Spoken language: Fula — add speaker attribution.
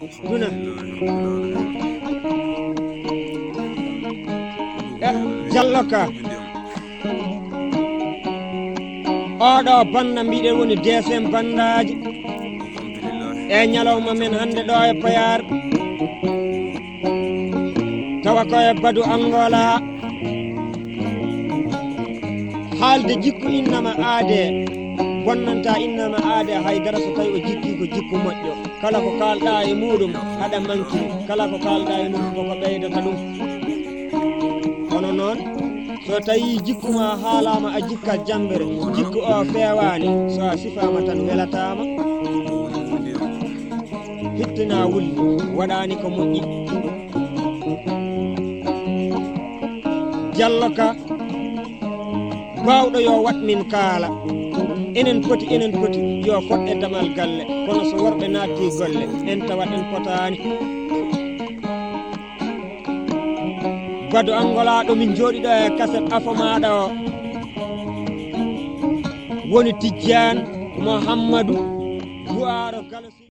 Speaker 1: duna Diallo Ka oɗo banda mbiɗen woni DSM bandaji e ñalawma men hande ɗo e Payar tawa koye Badou Angola haalde jikku innama aade bonnanta innama aade haydara so tawi o jikki ko jikku moƴƴo kala ko kalɗa e muɗum haɗa mankiri kala ko kalɗa e muɗum koko ɓeydata ɗum kono noon so tawi jikku ma haalama a jikka jambere jikku o fewani so a sifama tan welatama hittina wulli waɗani ko moƴƴi Diallo Ka bawɗo yo wat min kaala enen poti yo fot e damal galle kono so worɓe naatti golle en tawa en potani Badou Angola ɗo min jooɗiɗo e kaset afo maɗa o woni Tidiane Mouhamadou Bouaro Galosi